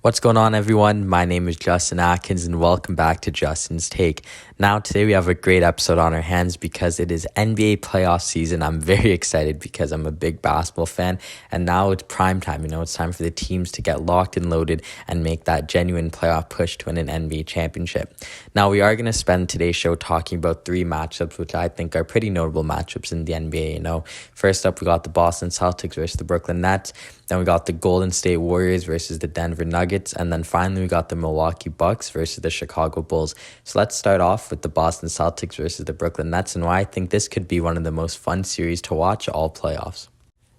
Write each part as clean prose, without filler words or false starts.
What's going on, everyone? My name is Justin Atkins, and welcome back to Justin's Take. Now, today we have a great episode on our hands because it is NBA playoff season. I'm very excited because I'm a big basketball fan, and now it's prime time. It's time for the teams to get locked and loaded and make that genuine playoff push to win an NBA championship. Now, we are going to spend today's show talking about three matchups, which I think are pretty notable matchups in the NBA. First up, we got the Boston Celtics versus the Brooklyn Nets. Then we got the Golden State Warriors versus the Denver Nuggets. And then finally, we got the Milwaukee Bucks versus the Chicago Bulls. So let's start off with the Boston Celtics versus the Brooklyn Nets and why I think this could be one of the most fun series to watch all playoffs.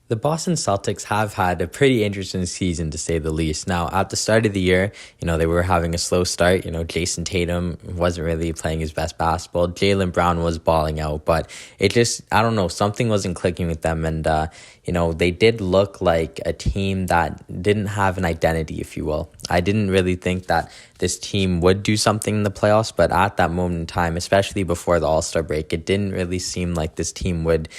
The Boston Celtics have had a pretty interesting season, to say the least. Now, at the start of the year, they were having a slow start. Jason Tatum wasn't really playing his best basketball. Jaylen Brown was balling out, but I don't know, something wasn't clicking with them. And, they did look like a team that didn't have an identity, if you will. I didn't really think that this team would do something in the playoffs, but at that moment in time, especially before the All-Star break, it didn't really seem like this team would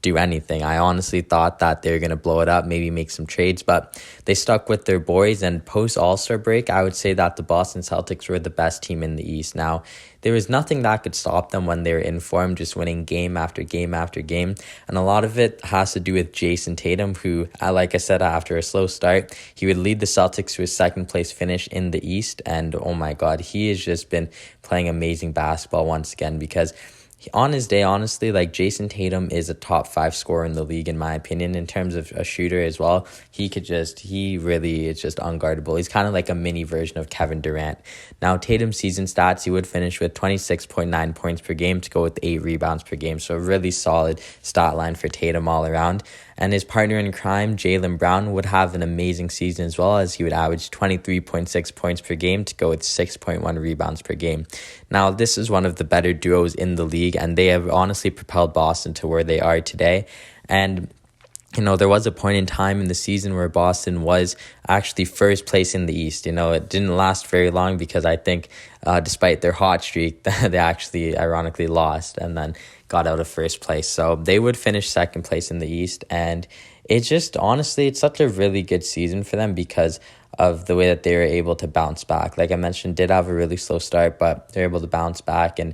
do anything. I honestly thought that they were going to blow it up, maybe make some trades, but they stuck with their boys. And post All-Star break, I would say that the Boston Celtics were the best team in the East. Now, there was nothing that could stop them when they were in form, just winning game after game after game. And a lot of it has to do with Jason Tatum, who, like I said, after a slow start, he would lead the Celtics to a second place finish in the East. And oh my God, he has just been playing amazing basketball once again, because on his day, honestly, Jason Tatum is a top 5 scorer in the league, in my opinion, in terms of a shooter as well. He really is just unguardable. He's kind of like a mini version of Kevin Durant. Now, Tatum's season stats, he would finish with 26.9 points per game to go with 8 rebounds per game. So a really solid stat line for Tatum all around. And his partner in crime, Jaylen Brown, would have an amazing season as well, as he would average 23.6 points per game to go with 6.1 rebounds per game. Now, this is one of the better duos in the league, and they have honestly propelled Boston to where they are today. And there was a point in time in the season where Boston was actually first place in the East. It didn't last very long because I think despite their hot streak, they actually ironically lost and then got out of first place. So they would finish second place in the East. And it's just, honestly, it's such a really good season for them because of the way that they were able to bounce back. Like I mentioned, did have a really slow start, but they're able to bounce back and,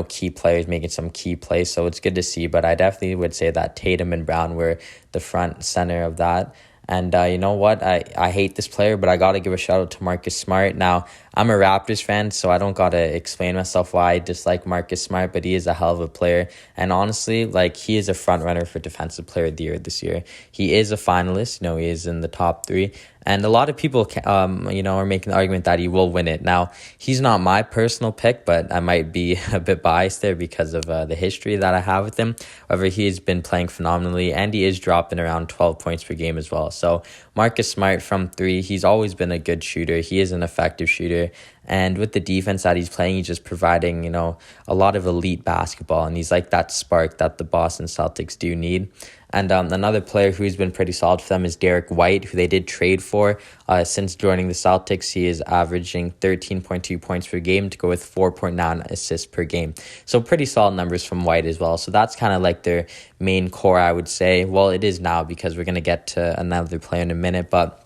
key players making some key plays. So it's good to see, but I definitely would say that Tatum and Brown were the front center of that. And you know what? I hate this player, but I got to give a shout out to Marcus Smart. Now, I'm a Raptors fan, so I don't got to explain myself why I dislike Marcus Smart, but he is a hell of a player. And honestly, he is a front runner for Defensive Player of the Year this year. He is a finalist. He is in the top 3. And a lot of people, are making the argument that he will win it. Now, he's not my personal pick, but I might be a bit biased there because of the history that I have with him. However, he has been playing phenomenally, and he is dropping around 12 points per game as well. So Marcus Smart from 3, he's always been a good shooter. He is an effective shooter. And with the defense that he's playing, he's just providing, a lot of elite basketball. And he's like that spark that the Boston Celtics do need. And another player who's been pretty solid for them is Derek White, who they did trade for. Since joining the Celtics, he is averaging 13.2 points per game to go with 4.9 assists per game. So pretty solid numbers from White as well. So that's kind of like their main core, I would say. Well, it is now because we're going to get to another player in a minute, but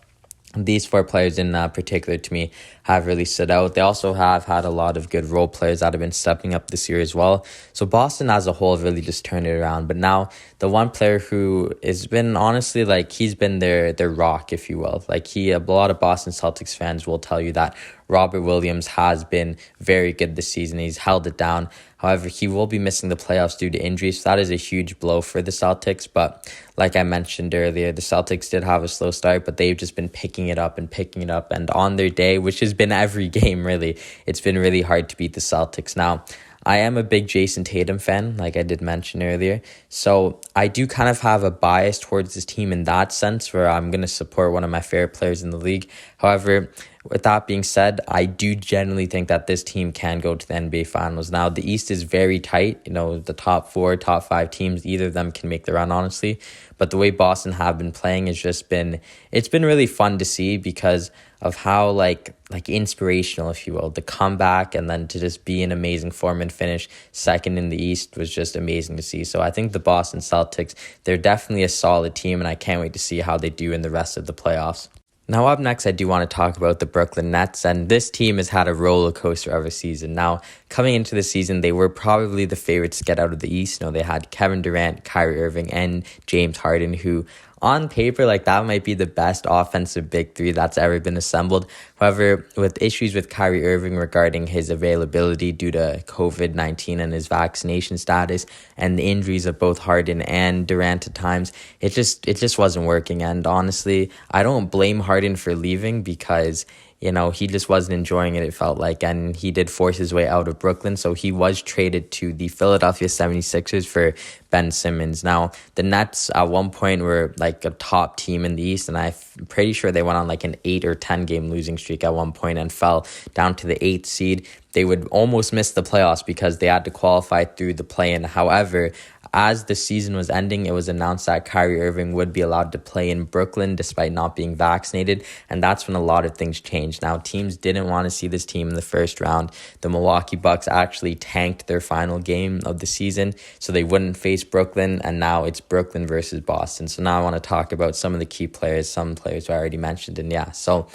these 4 players in particular to me have really stood out. They also have had a lot of good role players that have been stepping up this year as well. So Boston as a whole really just turned it around. But now the one player who has been honestly he's been their rock, if you will. A lot of Boston Celtics fans will tell you that Robert Williams has been very good this season. He's held it down. However, he will be missing the playoffs due to injury, so that is a huge blow for the Celtics. But like I mentioned earlier, the Celtics did have a slow start, but they've just been picking it up. And on their day, which has been every game really, it's been really hard to beat the Celtics. Now, I am a big Jason Tatum fan, like I did mention earlier. So I do kind of have a bias towards this team in that sense, where I'm going to support one of my favorite players in the league. However, with that being said, I do generally think that this team can go to the NBA Finals. Now, the East is very tight. The top 4, top 5 teams, either of them can make the run, honestly. But the way Boston have been playing has just been, it's been really fun to see because of how like inspirational, if you will, the comeback and then to just be in amazing form and finish second in the East was just amazing to see. So I think the Boston Celtics, they're definitely a solid team, and I can't wait to see how they do in the rest of the playoffs. Now, up next, I do want to talk about the Brooklyn Nets, and this team has had a roller coaster of a season. Now, coming into the season, they were probably the favorites to get out of the East. They had Kevin Durant, Kyrie Irving, and James Harden, who on paper, like that might be the best offensive big three that's ever been assembled. However, with issues with Kyrie Irving regarding his availability due to COVID-19 and his vaccination status, and the injuries of both Harden and Durant at times, it just wasn't working. And honestly, I don't blame Harden for leaving because he just wasn't enjoying it, it felt like, and he did force his way out of Brooklyn, so he was traded to the Philadelphia 76ers for Ben Simmons. Now, the Nets at one point were like a top team in the East, and I'm pretty sure they went on like an 8 or 10 game losing streak at one point and fell down to the 8th seed. They would almost miss the playoffs because they had to qualify through the play-in. However, as the season was ending, it was announced that Kyrie Irving would be allowed to play in Brooklyn despite not being vaccinated, and that's when a lot of things changed. Now, teams didn't want to see this team in the first round. The Milwaukee Bucks actually tanked their final game of the season, so they wouldn't face Brooklyn, and now it's Brooklyn versus Boston. So now I want to talk about some of the key players, some players I already mentioned, and so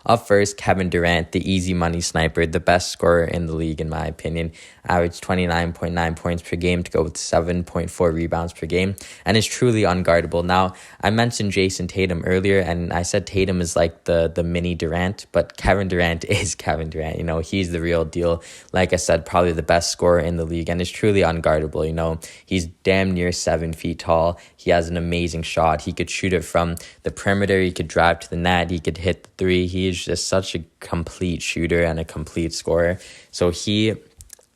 up first, Kevin Durant, the easy money sniper, the best scorer in the league in my opinion, averaged 29.9 points per game to go with 7.4 rebounds per game, and is truly unguardable. Now, I mentioned Jason Tatum earlier, and I said Tatum is like the mini Durant, but Kevin Durant is Kevin Durant. He's the real deal. Like I said, probably the best scorer in the league, and is truly unguardable. He's damn near 7 feet tall. He has an amazing shot. He could shoot it from the perimeter. He could drive to the net. He could hit the three. He is just such a complete shooter and a complete scorer. So he,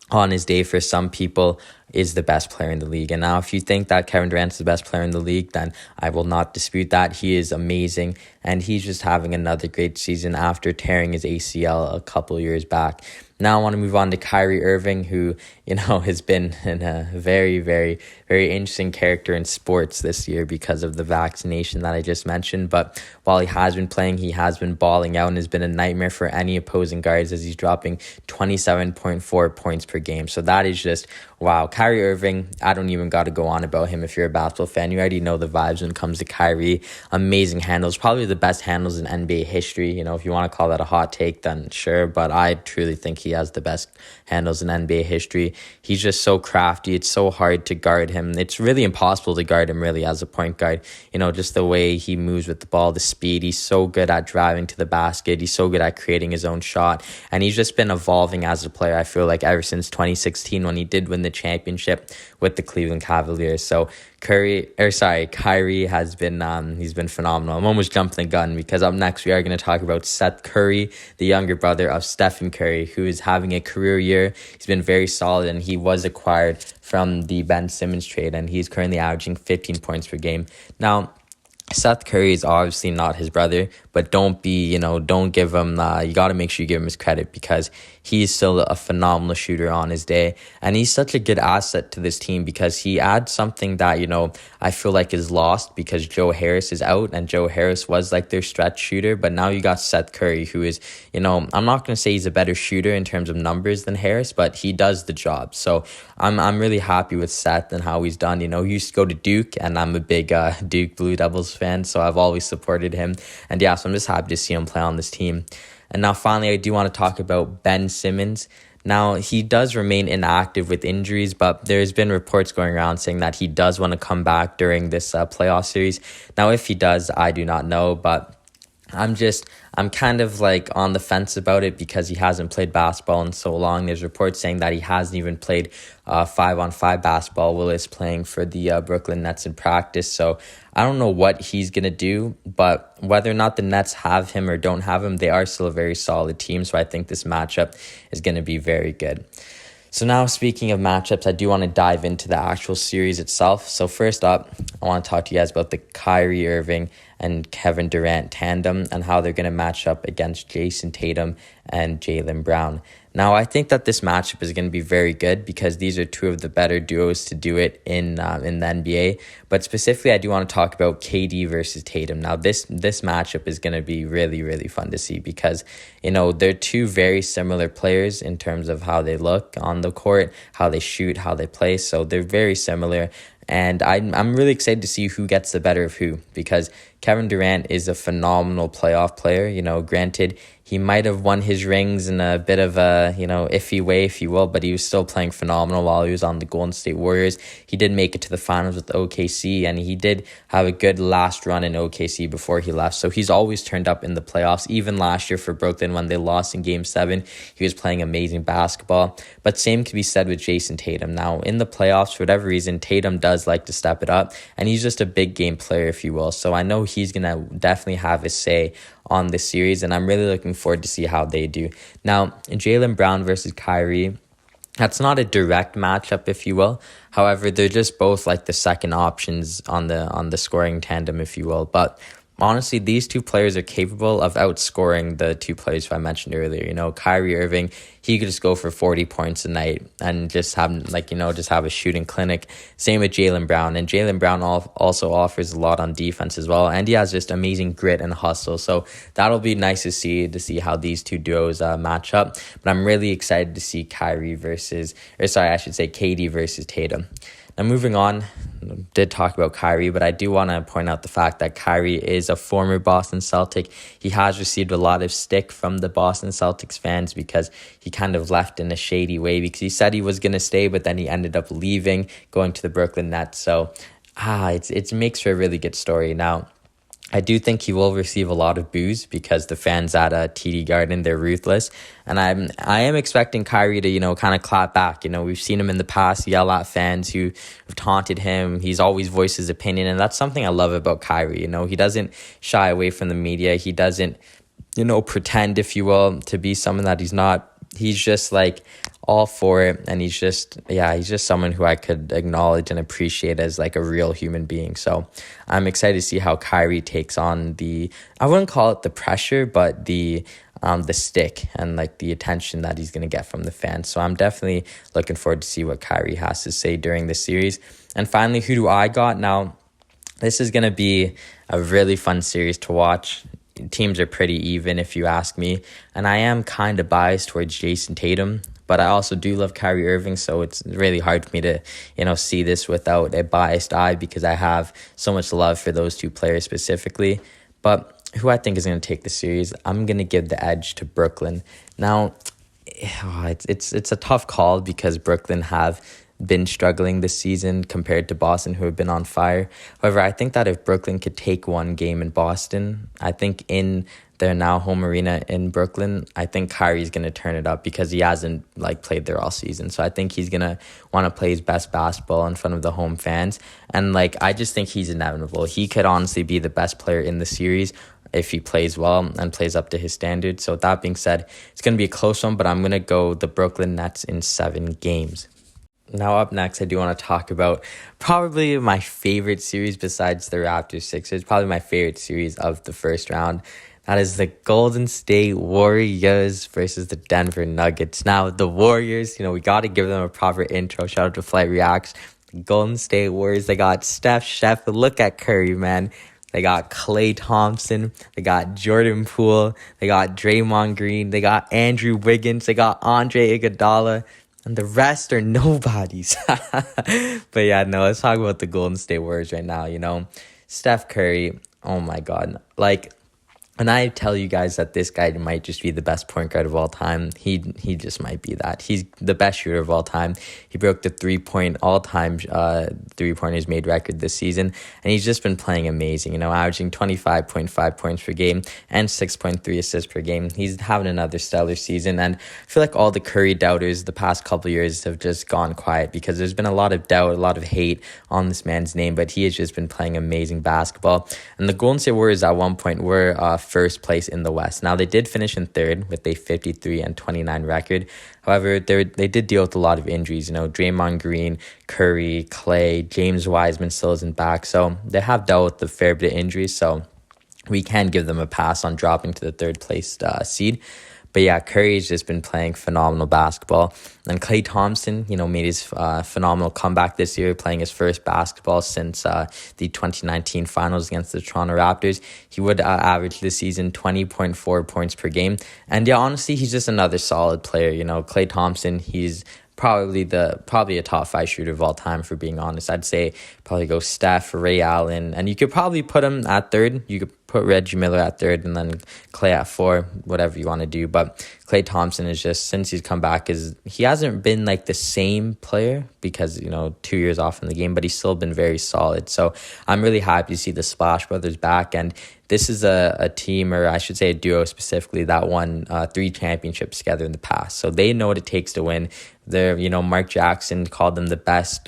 on his day, for some people, is the best player in the league. And now if you think that Kevin Durant is the best player in the league, then I will not dispute that. He is amazing, and he's just having another great season after tearing his ACL a couple years back. Now I want to move on to Kyrie Irving, who, has been in a very, very, very interesting character in sports this year because of the vaccination that I just mentioned. But while he has been playing, he has been balling out and has been a nightmare for any opposing guards as he's dropping 27.4 points per game. So that is just, wow. Kyrie Irving, I don't even got to go on about him. If you're a basketball fan, you already know the vibes when it comes to Kyrie. Amazing handles, probably the best handles in NBA history. If you want to call that a hot take, then sure. But I truly think he has the best handles in NBA history. He's just so crafty. It's so hard to guard him. It's really impossible to guard him really as a point guard. Just the way he moves with the ball, the speed. He's so good at driving to the basket. He's so good at creating his own shot. And he's just been evolving as a player, I feel like, ever since 2016 when he did win the championship with the Cleveland Cavaliers. So Kyrie has been he's been phenomenal. I'm almost jumping the gun because up next we are going to talk about Seth Curry, the younger brother of Stephen Curry, who is having a career year. He's been very solid, and he was acquired from the Ben Simmons trade, and he's currently averaging 15 points per game. Now, Seth Curry is obviously not his brother, but don't give him, you got to make sure you give him his credit because he's still a phenomenal shooter on his day. And he's such a good asset to this team because he adds something that, I feel like is lost because Joe Harris is out, and Joe Harris was like their stretch shooter. But now you got Seth Curry, who is, I'm not going to say he's a better shooter in terms of numbers than Harris, but he does the job. So I'm really happy with Seth and how he's done. He used to go to Duke, and I'm a big Duke Blue Devils fan, so I've always supported him. And yeah, so I'm just happy to see him play on this team. And now finally, I do want to talk about Ben Simmons. Now, he does remain inactive with injuries, but there's been reports going around saying that he does want to come back during this playoff series. Now, if he does, I do not know, but I'm kind of like on the fence about it because he hasn't played basketball in so long. There's reports saying that he hasn't even played 5-on-5 basketball while he's playing for the Brooklyn Nets in practice. So I don't know what he's going to do, but whether or not the Nets have him or don't have him, they are still a very solid team. So I think this matchup is going to be very good. So now, speaking of matchups, I do want to dive into the actual series itself. So first up, I want to talk to you guys about the Kyrie Irving and Kevin Durant tandem and how they're going to match up against Jason Tatum and Jaylen Brown. Now, I think that this matchup is going to be very good because these are two of the better duos to do it in the NBA. But specifically, I do want to talk about KD versus Tatum. Now, this matchup is going to be really, really fun to see because, they're two very similar players in terms of how they look on the court, how they shoot, how they play. So they're very similar. And I'm really excited to see who gets the better of who, because Kevin Durant is a phenomenal playoff player. Granted, he might have won his rings in a bit of a, iffy way, if you will, but he was still playing phenomenal while he was on the Golden State Warriors. He did make it to the finals with OKC, and he did have a good last run in OKC before he left. So he's always turned up in the playoffs. Even last year for Brooklyn when they lost in Game 7, he was playing amazing basketball. But same can be said with Jason Tatum. Now, in the playoffs, for whatever reason, Tatum does like to step it up, and he's just a big game player, if you will. So I know he's going to definitely have a say on this series, and I'm really looking forward to see how they do. Now, Jaylen Brown versus Kyrie, that's not a direct matchup, if you will. However, they're just both like the second options on the scoring tandem, if you will. But honestly, these two players are capable of outscoring the two players who I mentioned earlier. Kyrie Irving, he could just go for 40 points a night and just have just have a shooting clinic. Same with Jaylen Brown. And Jaylen Brown also offers a lot on defense as well. And he has just amazing grit and hustle. So that'll be nice to see how these two duos match up. But I'm really excited to see KD versus Tatum. Now, moving on, did talk about Kyrie, but I do want to point out the fact that Kyrie is a former Boston Celtic. He has received a lot of stick from the Boston Celtics fans because he kind of left in a shady way, because he said he was going to stay, but then he ended up leaving, going to the Brooklyn Nets. So it makes for a really good story. Now, I do think he will receive a lot of boos because the fans at TD Garden, they're ruthless. And I am expecting Kyrie to, kind of clap back. We've seen him in the past yell at fans who have taunted him. He's always voiced his opinion. And that's something I love about Kyrie. He doesn't shy away from the media. He doesn't, pretend, if you will, to be someone that he's not. He's just like all for it, and he's just someone who I could acknowledge and appreciate as like a real human being. So I'm excited to see how Kyrie takes on I wouldn't call it the pressure, but the stick and like the attention that he's going to get from the fans. So I'm definitely looking forward to see what Kyrie has to say during the series. And finally, who do I got? Now, this is going to be a really fun series to watch. Teams are pretty even, if you ask me. And I am kind of biased towards Jason Tatum, but I also do love Kyrie Irving, so it's really hard for me to, see this without a biased eye, because I have so much love for those two players specifically. But who I think is going to take the series, I'm going to give the edge to Brooklyn. Now, it's a tough call because Brooklyn have been struggling this season compared to Boston, who have been on fire. However, I think that if Brooklyn could take one game in Boston, I think in their now home arena in Brooklyn, I think Kyrie's going to turn it up because he hasn't played there all season. So I think he's going to want to play his best basketball in front of the home fans. And I just think he's inevitable. He could honestly be the best player in the series if he plays well and plays up to his standards. So with that being said, it's going to be a close one, but I'm going to go the Brooklyn Nets in 7 games. Now up next, I do want to talk about probably my favorite series besides the Raptors Sixers, probably my favorite series of the first round. That is the Golden State Warriors versus the Denver Nuggets. Now, the Warriors, we got to give them a proper intro. Shout out to Flight Reacts. The Golden State Warriors, they got Steph, look at Curry, man. They got Klay Thompson. They got Jordan Poole. They got Draymond Green. They got Andrew Wiggins. They got Andre Iguodala. And the rest are nobodies. But yeah, no, let's talk about the Golden State Warriors right now. Steph Curry, oh my God. And I tell you guys that this guy might just be the best point guard of all time. He just might be that. He's the best shooter of all time. He broke the all-time three-pointers made record this season. And he's just been playing amazing, averaging 25.5 points per game and 6.3 assists per game. He's having another stellar season. And I feel like all the Curry doubters the past couple years have just gone quiet because there's been a lot of doubt, a lot of hate on this man's name. But he has just been playing amazing basketball. And the Golden State Warriors at one point were first place in the West. Now, they did finish in third with a 53-29 record. However, they did deal with a lot of injuries. Draymond Green, Curry, Klay, James Wiseman still isn't back. So they have dealt with a fair bit of injuries. So we can give them a pass on dropping to the third place seed. But yeah, Curry's just been playing phenomenal basketball. And Klay Thompson, made his phenomenal comeback this year, playing his first basketball since the 2019 finals against the Toronto Raptors. He would average this season 20.4 points per game. And yeah, honestly, he's just another solid player. Klay Thompson, he's probably a top 5 shooter of all time, for being honest. I'd say probably go Steph, Ray Allen, and you could probably put him at third. You could put Reggie Miller at third and then Klay at 4, whatever you want to do. But Klay Thompson is just, since he's come back, he hasn't been like the same player because, 2 years off in the game, but he's still been very solid. So I'm really happy to see the Splash Brothers back. And this is a team, or I should say a duo specifically, that won 3 championships together in the past. So they know what it takes to win. Mark Jackson called them the best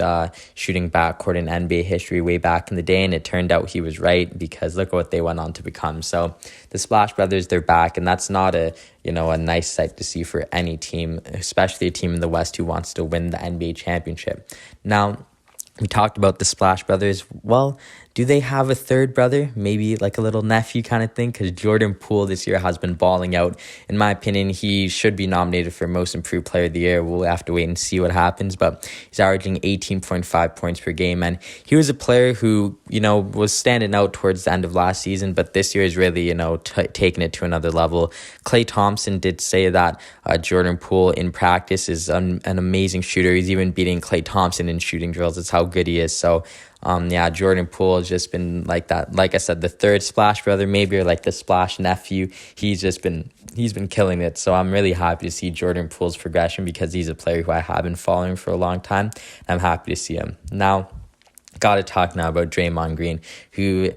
shooting backcourt in NBA history way back in the day, and it turned out he was right, because look at what they went on to become. So the Splash Brothers, they're back, and that's not a nice sight to see for any team, especially a team in the West who wants to win the NBA championship. Now, we talked about the Splash Brothers. Well, do they have a third brother? Maybe like a little nephew kind of thing? Because Jordan Poole this year has been balling out. In my opinion, he should be nominated for Most Improved Player of the Year. We'll have to wait and see what happens. But he's averaging 18.5 points per game. And he was a player who, was standing out towards the end of last season. But this year is really, taking it to another level. Klay Thompson did say that Jordan Poole in practice is an amazing shooter. He's even beating Klay Thompson in shooting drills. That's how good he is. So, Jordan Poole has just been like that. Like I said, the third Splash brother, maybe, or like the Splash nephew. He's been killing it. So I'm really happy to see Jordan Poole's progression, because he's a player who I have been following for a long time. I'm happy to see him. Now, got to talk now about Draymond Green, who,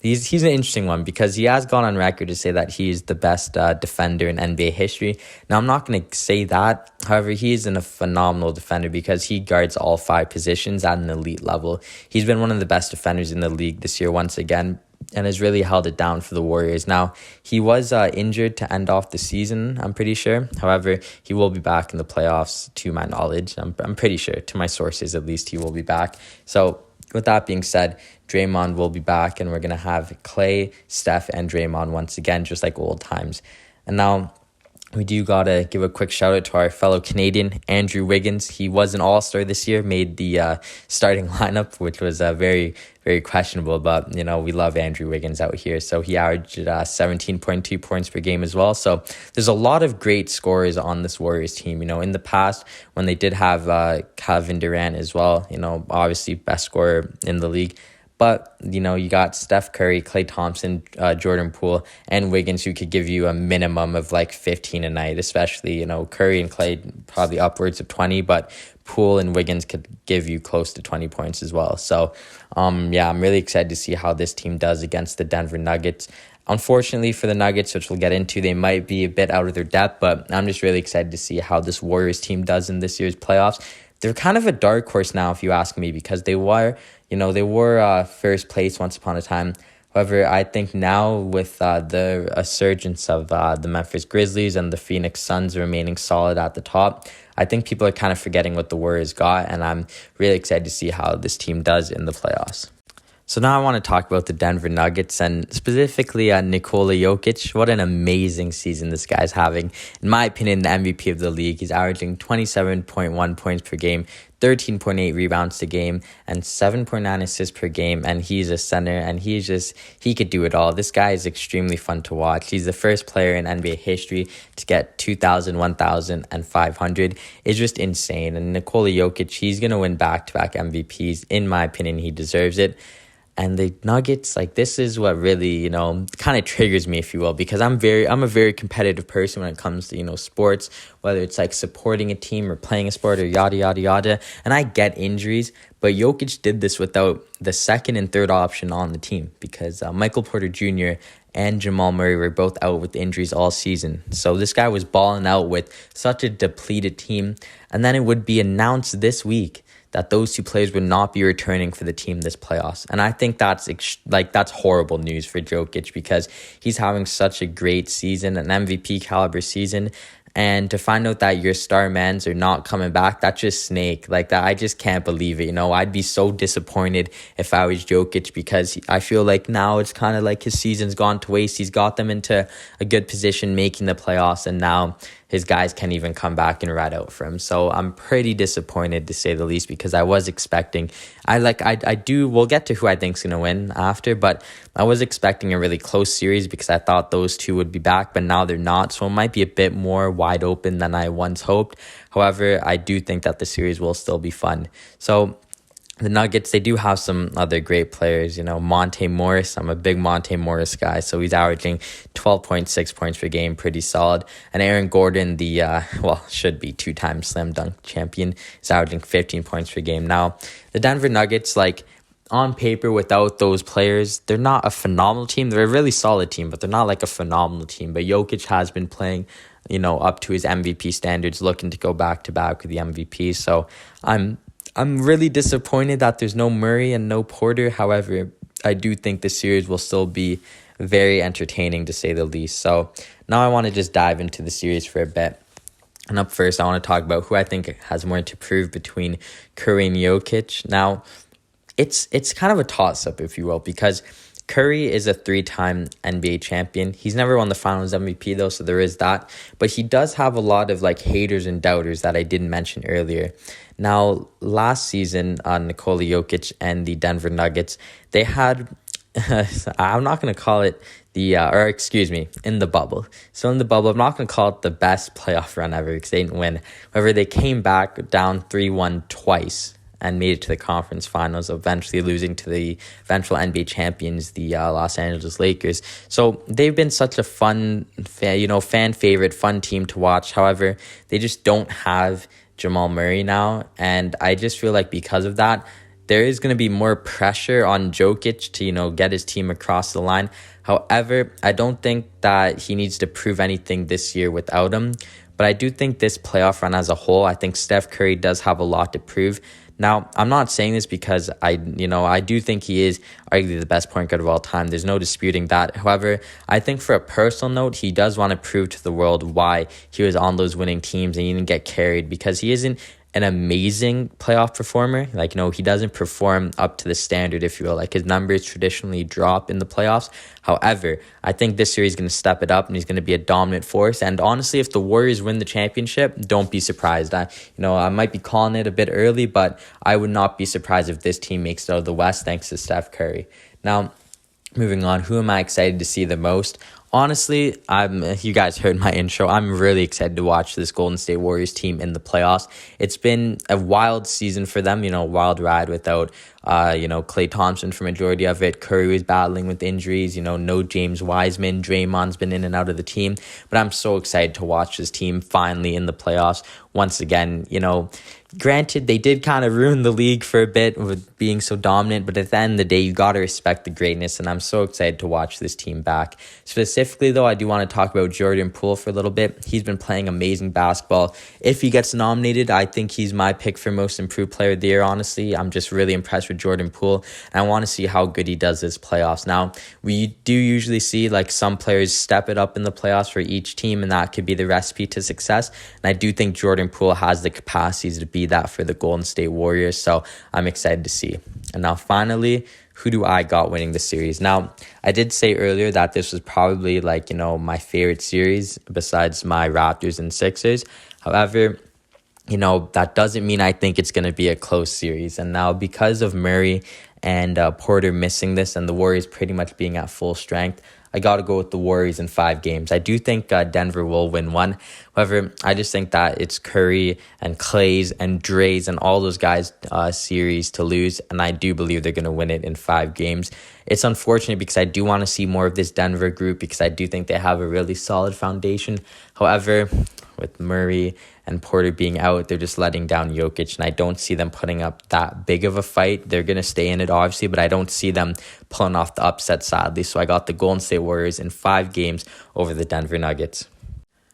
He's an interesting one, because he has gone on record to say that he's the best defender in NBA history. Now, I'm not going to say that. However, he is a phenomenal defender, because he guards all 5 positions at an elite level. He's been one of the best defenders in the league this year once again, and has really held it down for the Warriors. Now, he was injured to end off the season, I'm pretty sure. However, he will be back in the playoffs, to my knowledge. I'm pretty sure, to my sources at least, he will be back. So, with that being said, Draymond will be back, and we're going to have Klay, Steph, and Draymond once again, just like old times. And now, we do got to give a quick shout out to our fellow Canadian, Andrew Wiggins. He was an all-star this year, made the starting lineup, which was very, very questionable. But, we love Andrew Wiggins out here. So he averaged 17.2 points per game as well. So there's a lot of great scorers on this Warriors team. In the past, when they did have Kevin Durant as well, obviously best scorer in the league. But, you got Steph Curry, Klay Thompson, Jordan Poole, and Wiggins, who could give you a minimum of like 15 a night, especially, Curry and Klay probably upwards of 20, but Poole and Wiggins could give you close to 20 points as well. So, I'm really excited to see how this team does against the Denver Nuggets. Unfortunately for the Nuggets, which we'll get into, they might be a bit out of their depth, but I'm just really excited to see how this Warriors team does in this year's playoffs. They're kind of a dark horse now, if you ask me, because they were first place once upon a time. However, I think now with the resurgence of the Memphis Grizzlies and the Phoenix Suns remaining solid at the top, I think people are kind of forgetting what the Warriors got, and I'm really excited to see how this team does in the playoffs. So now I want to talk about the Denver Nuggets, and specifically Nikola Jokic. What an amazing season this guy's having. In my opinion, the MVP of the league. He's averaging 27.1 points per game, 13.8 rebounds a game, and 7.9 assists per game. And he's a center, and he could do it all. This guy is extremely fun to watch. He's the first player in NBA history to get 2,000, 1,000, and 500. It's just insane. And Nikola Jokic, he's going to win back-to-back MVPs. In my opinion, he deserves it. And the Nuggets, this is what really, kind of triggers me, if you will, because I'm a very competitive person when it comes to, sports, whether it's supporting a team or playing a sport or yada, yada, yada. And I get injuries, but Jokic did this without the second and third option on the team, because Michael Porter Jr. and Jamal Murray were both out with injuries all season. So this guy was balling out with such a depleted team. And then it would be announced this week that those 2 players would not be returning for the team this playoffs. And I think that's horrible news for Jokic, because he's having such a great season, an MVP caliber season. And to find out that your star mans are not coming back, that's just snake. That, I just can't believe it. I'd be so disappointed if I was Jokic, because I feel like now it's kind of his season's gone to waste. He's got them into a good position making the playoffs, and now his guys can't even come back and ride out for him. So I'm pretty disappointed, to say the least, because I was expecting, we'll get to who I think's going to win after, but I was expecting a really close series because I thought those two would be back, but now they're not. So it might be a bit more wide open than I once hoped. However, I do think that the series will still be fun. So the Nuggets, they do have some other great players, Monte Morris. I'm a big Monte Morris guy, so he's averaging 12.6 points per game, pretty solid. And Aaron Gordon, should be two-time slam dunk champion, is averaging 15 points per game. Now, the Denver Nuggets, on paper, without those players, they're not a phenomenal team. They're a really solid team, but they're not like a phenomenal team. But Jokic has been playing, up to his MVP standards, looking to go back-to-back with the MVP. So I'm really disappointed that there's no Murray and no Porter. However, I do think the series will still be very entertaining, to say the least. So now I want to just dive into the series for a bit. And up first, I want to talk about who I think has more to prove between Curry and Jokic. Now, it's kind of a toss-up, if you will, because Curry is a 3-time NBA champion. He's never won the Finals MVP, though, so there is that. But he does have a lot of haters and doubters that I didn't mention earlier. Now, last season, Nikola Jokic and the Denver Nuggets, they had, I'm not going to call it in the bubble. So in the bubble, I'm not going to call it the best playoff run ever because they didn't win. However, they came back down 3-1 twice and made it to the conference finals, eventually losing to the eventual NBA champions, the Los Angeles Lakers. So they've been such a fun, fan favorite, fun team to watch. However, they just don't have Jamal Murray now, and I just feel like because of that, there is going to be more pressure on Jokic to, get his team across the line. However, I don't think that he needs to prove anything this year without him, but I do think this playoff run as a whole, I think Steph Curry does have a lot to prove. Now, I'm not saying this because I do think he is arguably the best point guard of all time. There's no disputing that. However, I think for a personal note, he does want to prove to the world why he was on those winning teams and he didn't get carried, because he isn't an amazing playoff performer. He doesn't perform up to the standard, if you will. His numbers traditionally drop in the playoffs. However, I think this series is going to step it up and he's going to be a dominant force. And honestly, if the Warriors win the championship, don't be surprised. I might be calling it a bit early, but I would not be surprised if this team makes it out of the West thanks to Steph Curry. Now, moving on, who am I excited to see the most? Honestly, you guys heard my intro. I'm really excited to watch this Golden State Warriors team in the playoffs. It's been a wild season for them, wild ride without, Klay Thompson for majority of it. Curry was battling with injuries, no James Wiseman. Draymond's been in and out of the team. But I'm so excited to watch this team finally in the playoffs. Once again, granted, they did kind of ruin the league for a bit with being so dominant, but at the end of the day, you got to respect the greatness, and I'm so excited to watch this team back. Specifically, though, I do want to talk about Jordan Poole for a little bit. He's been playing amazing basketball. If he gets nominated, I think he's my pick for most improved player of the year, honestly. I'm just really impressed with Jordan Poole, and I want to see how good he does this playoffs. Now, we do usually see some players step it up in the playoffs for each team, and that could be the recipe to success, and I do think Jordan Poole has the capacities to be that for the Golden State Warriors, so I'm excited to see. And now finally, who do I got winning the series? Now, I did say earlier that this was probably my favorite series besides my Raptors and Sixers. However, that doesn't mean I think it's going to be a close series. And now because of Murray and Porter missing this and the Warriors pretty much being at full strength, I got to go with the Warriors in 5 games. I do think Denver will win 1. However, I just think that it's Curry and Clay's and Dre's and all those guys' series to lose, and I do believe they're going to win it in 5 games. It's unfortunate because I do want to see more of this Denver group because I do think they have a really solid foundation. However, with Murray and Porter being out, they're just letting down Jokic, and I don't see them putting up that big of a fight. They're going to stay in it, obviously, but I don't see them pulling off the upset, sadly. So I got the Golden State Warriors in 5 games over the Denver Nuggets.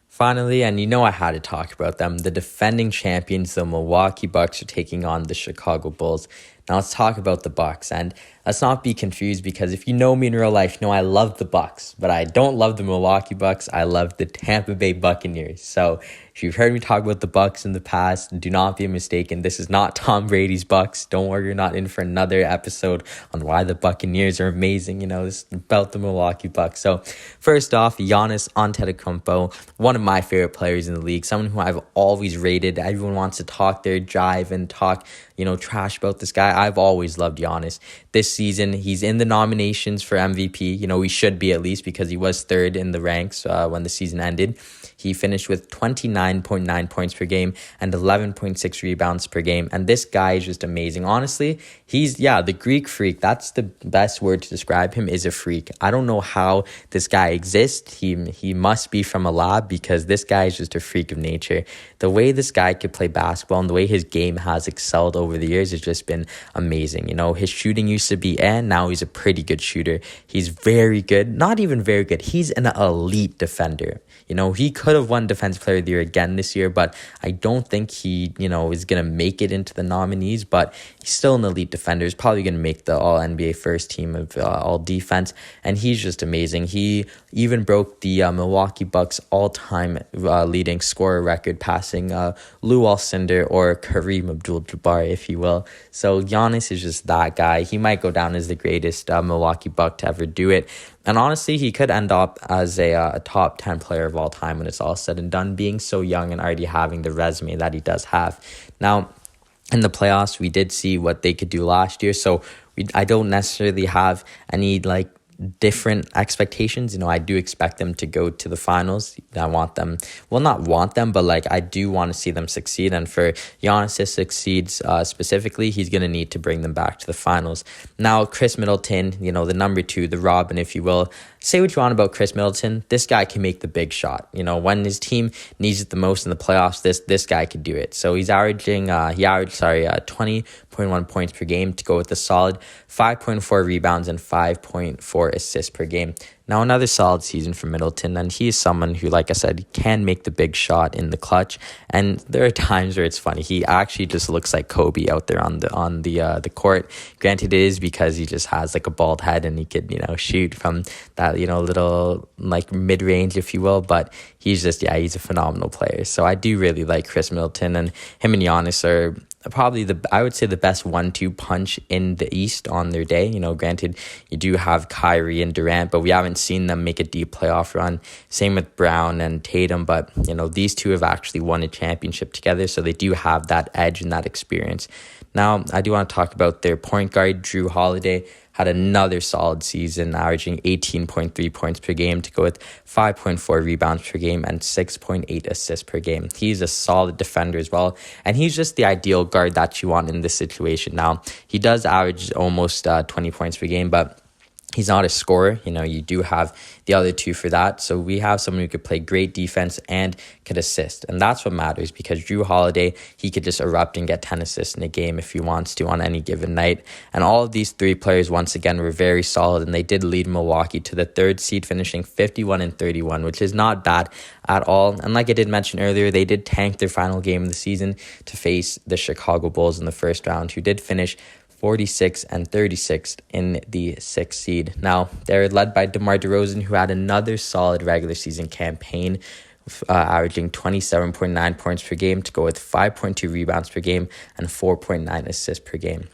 Finally, and I had to talk about them, the defending champions, the Milwaukee Bucks, are taking on the Chicago Bulls. Now let's talk about the Bucks. And let's not be confused, because if you know me in real life, you know I love the Bucks, but I don't love the Milwaukee Bucks. I love the Tampa Bay Buccaneers. So if you've heard me talk about the Bucks in the past, do not be mistaken. This is not Tom Brady's Bucks. Don't worry, you're not in for another episode on why the Buccaneers are amazing. This is about the Milwaukee Bucks. So first off, Giannis Antetokounmpo, one of my favorite players in the league, someone who I've always rated. Everyone wants to talk their jive and talk, trash about this guy. I've always loved Giannis. This season, he's in the nominations for MVP. He should be, at least, because he was third in the ranks when the season ended. He finished with 29.9 points per game and 11.6 rebounds per game. And this guy is just amazing. Honestly, he's, the Greek freak. That's the best word to describe him, is a freak. I don't know how this guy exists. He must be from a lab, because this guy is just a freak of nature. The way this guy could play basketball and the way his game has excelled over the years has just been amazing. His shooting used to be, and now he's a pretty good shooter. He's very good. Not even very good. He's an elite defender. He could have won Defensive Player of the Year again this year, but I don't think he, is going to make it into the nominees, but he's still an elite defender. He's probably going to make the All-NBA first team of all defense, and he's just amazing. He even broke the Milwaukee Bucks all-time leading scorer record, passing Lou Alcindor, or Kareem Abdul-Jabbar, if you will. So Giannis is just that guy. He might go down as the greatest Milwaukee Buck to ever do it. And honestly, he could end up as a top 10 player of all time when it's all said and done, being so young and already having the resume that he does have. Now, in the playoffs, we did see what they could do last year. So I don't necessarily have any different expectations. I do expect them to go to the finals. I want them, not want them, but I do want to see them succeed. And for Giannis to succeed specifically, he's going to need to bring them back to the finals. Now, Chris Middleton, the number 2, the Robin, if you will. Say what you want about Chris Middleton. This guy can make the big shot. When his team needs it the most in the playoffs, this guy could do it. So he averaged 20.1 points per game to go with a solid 5.4 rebounds and 5.4 assists per game. Now, another solid season for Middleton, and he is someone who, like I said, can make the big shot in the clutch. And there are times where it's funny. He actually just looks like Kobe out there on the court. Granted, it is because he just has a bald head and he could shoot from that little mid range, if you will. But he's just he's a phenomenal player. So I do really like Chris Middleton, and him and Giannis are probably the best 1-2 punch in the East on their day. Granted, you do have Kyrie and Durant, but we haven't seen them make a deep playoff run. Same with Brown and Tatum, but these two have actually won a championship together, so they do have that edge and that experience. Now, I do want to talk about their point guard, Jrue Holiday. Had another solid season, averaging 18.3 points per game to go with 5.4 rebounds per game and 6.8 assists per game. He's a solid defender as well, and he's just the ideal guard that you want in this situation. Now, he does average almost 20 points per game, but he's not a scorer. You do have the other two for that. So we have someone who could play great defense and could assist. And that's what matters, because Jrue Holiday, he could just erupt and get 10 assists in a game if he wants to on any given night. And all of these three players, once again, were very solid, and they did lead Milwaukee to the 3rd seed, finishing 51-31, which is not bad at all. And like I did mention earlier, they did tank their final game of the season to face the Chicago Bulls in the first round, who did finish 46-36 in the 6th seed. Now, they're led by DeMar DeRozan, who had another solid regular season campaign, averaging 27.9 points per game to go with 5.2 rebounds per game and 4.9 assists per game.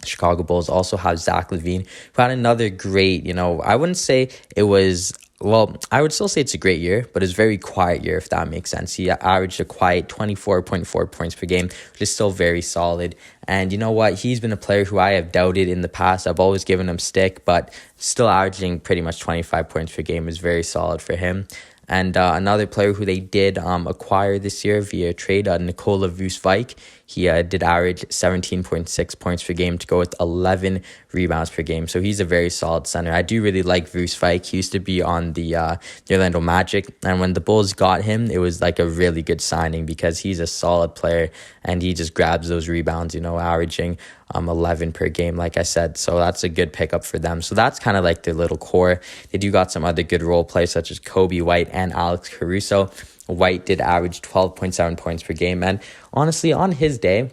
Chicago Bulls also have Zach LaVine, who had another great, I wouldn't say it was... Well, I would still say it's a great year, but it's a very quiet year, if that makes sense. He averaged a quiet 24.4 points per game, which is still very solid. And you know what? He's been a player who I have doubted in the past. I've always given him stick, but still averaging pretty much 25 points per game is very solid for him. And another player who they did acquire this year via trade, Nikola Vucevic. He did average 17.6 points per game to go with 11 rebounds per game. So he's a very solid center. I do really like Vucevic. He used to be on the Orlando Magic. And when the Bulls got him, it was a really good signing, because he's a solid player and he just grabs those rebounds, averaging 11 per game, like I said. So that's a good pickup for them. So that's kind of their little core. They do got some other good role players, such as Kobe White and Alex Caruso. White did average 12.7 points per game. And honestly, on his day,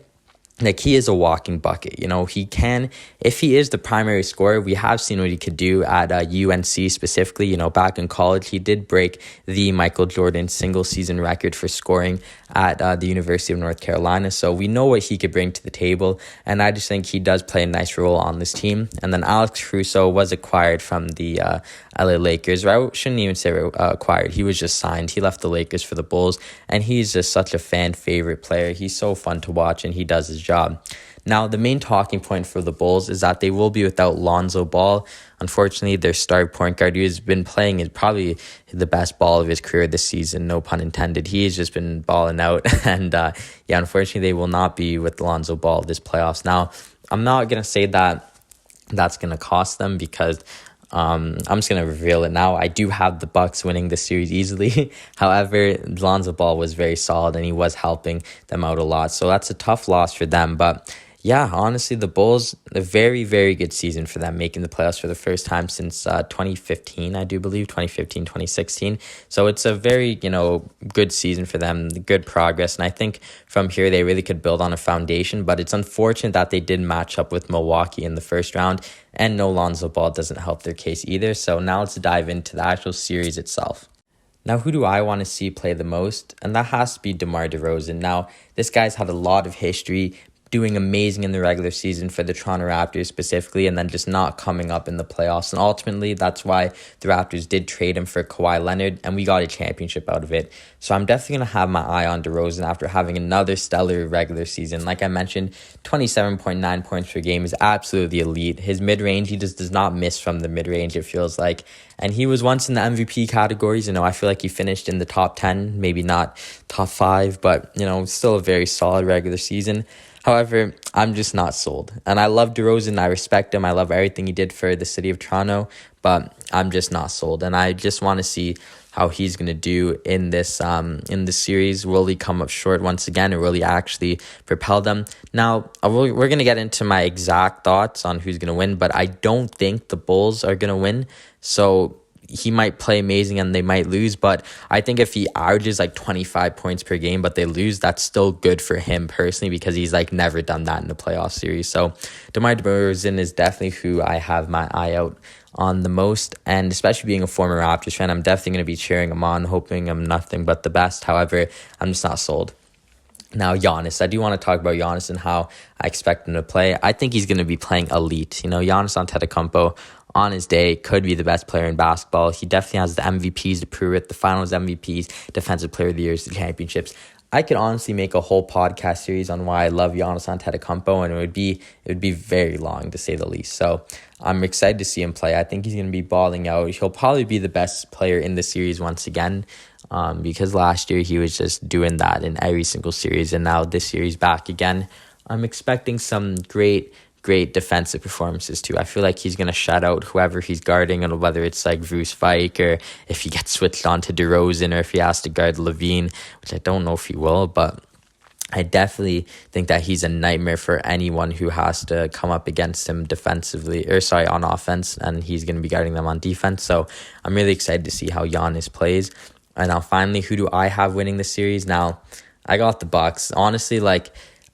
like, he is a walking bucket. He can, if he is the primary scorer, we have seen what he could do at UNC specifically. Back in college, he did break the Michael Jordan single season record for scoring at the University of North Carolina. So we know what he could bring to the table. And I just think he does play a nice role on this team. And then Alex Caruso was acquired from the LA Lakers. Or I shouldn't even say acquired. He was just signed. He left the Lakers for the Bulls. And he's just such a fan favorite player. He's so fun to watch, and he does his job. Now, the main talking point for the Bulls is that they will be without Lonzo Ball. Unfortunately, their star point guard, who has been playing is probably the best ball of his career this season, no pun intended. He's just been balling out. And unfortunately, they will not be with Lonzo Ball this playoffs. Now, I'm not going to say that that's going to cost them, because I'm just going to reveal it now. I do have the Bucks winning this series easily. However, Lonzo Ball was very solid, and he was helping them out a lot. So that's a tough loss for them. But yeah, honestly, the Bulls, a very, very good season for them, making the playoffs for the first time since 2015, I do believe, 2015, 2016. So it's a very, good season for them, good progress. And I think from here, they really could build on a foundation. But it's unfortunate that they did match up with Milwaukee in the first round, and no Lonzo Ball doesn't help their case either. So now let's dive into the actual series itself. Now, who do I want to see play the most? And that has to be DeMar DeRozan. Now, this guy's had a lot of history, doing amazing in the regular season for the Toronto Raptors specifically, and then just not coming up in the playoffs. And ultimately, that's why the Raptors did trade him for Kawhi Leonard, and we got a championship out of it. So I'm definitely going to have my eye on DeRozan after having another stellar regular season. Like I mentioned, 27.9 points per game is absolutely elite. His mid-range, he just does not miss from the mid-range, it feels like. And he was once in the MVP categories. I feel like he finished in the top 10, maybe not top 5, but, still a very solid regular season. However, I'm just not sold. And I love DeRozan. I respect him. I love everything he did for the city of Toronto, but I'm just not sold. And I just want to see how he's going to do in this series. Will he come up short once again, or will he actually propel them? Now, we're going to get into my exact thoughts on who's going to win, but I don't think the Bulls are going to win. So he might play amazing and they might lose, but I think if he averages like 25 points per game but they lose, that's still good for him personally, because he's like never done that in the playoff series. So DeMar DeRozan is definitely who I have my eye out on the most, and especially being a former Raptors fan, I'm definitely going to be cheering him on, hoping him nothing but the best. However, I'm just not sold. Now, Giannis. I do want to talk about Giannis and how I expect him to play. I think he's going to be playing elite. Giannis Antetokounmpo, on his day, could be the best player in basketball. He definitely has the MVPs to prove it, the finals MVPs, Defensive Player of the Year, the championships. I could honestly make a whole podcast series on why I love Giannis Antetokounmpo, and it would be very long, to say the least. So I'm excited to see him play. I think he's going to be balling out. He'll probably be the best player in the series once again, because last year he was just doing that in every single series, and now this series back again. I'm expecting some great defensive performances too. I feel like he's going to shut out whoever he's guarding, and whether it's like Bruce Fike, or if he gets switched on to DeRozan, or if he has to guard Levine, which I don't know if he will, but I definitely think that he's a nightmare for anyone who has to come up against him on offense, and he's going to be guarding them on defense. So I'm really excited to see how Giannis plays. And now finally, who do I have winning the series? Now, I got the Bucks. Honestly,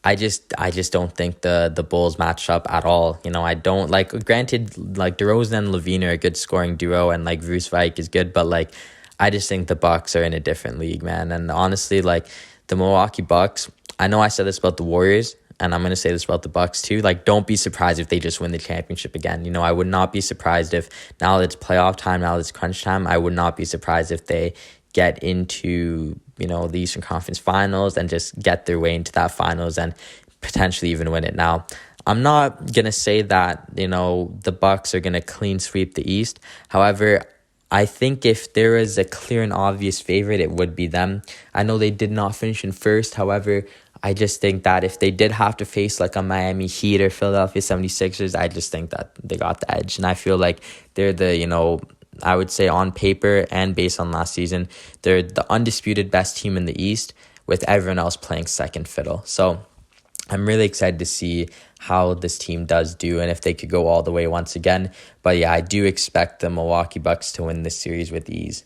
I just don't think the Bulls match up at all. I don't granted, DeRozan and Levine are a good scoring duo, and Bruce Vike is good, but I just think the Bucks are in a different league, man. And honestly, the Milwaukee Bucks, I know I said this about the Warriors, and I'm going to say this about the Bucks too. Don't be surprised if they just win the championship again. I would not be surprised if, now that it's playoff time, now that it's crunch time, I would not be surprised if they get into the Eastern Conference Finals and just get their way into that finals and potentially even win it. Now, I'm not gonna say that the Bucks are gonna clean sweep the East. However, I think if there is a clear and obvious favorite, it would be them. I know they did not finish in first. However, I just think that if they did have to face a Miami Heat or Philadelphia 76ers, I just think that they got the edge. And I feel like they're I would say on paper and based on last season, they're the undisputed best team in the East, with everyone else playing second fiddle. So I'm really excited to see how this team does do and if they could go all the way once again. But yeah, I do expect the Milwaukee Bucks to win this series with ease.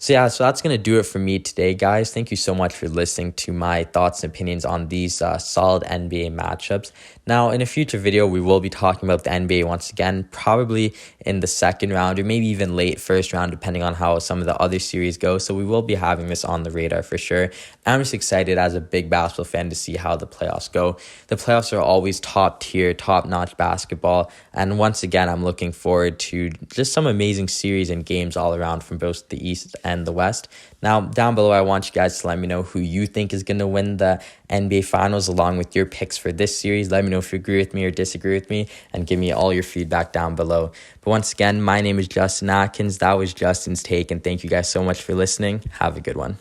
So that's going to do it for me today, guys. Thank you so much for listening to my thoughts and opinions on these solid NBA matchups. Now, in a future video, we will be talking about the NBA once again, probably in the second round or maybe even late first round, depending on how some of the other series go. So we will be having this on the radar for sure. I'm just excited as a big basketball fan to see how the playoffs go. The playoffs are always top tier, top-notch basketball. And once again, I'm looking forward to just some amazing series and games all around from both the East and the West. Now, down below, I want you guys to let me know who you think is going to win the NBA Finals along with your picks for this series. Let me know if you agree with me or disagree with me and give me all your feedback down below. But once again, my name is Justin Atkins. That was Justin's Take, and thank you guys so much for listening. Have a good one.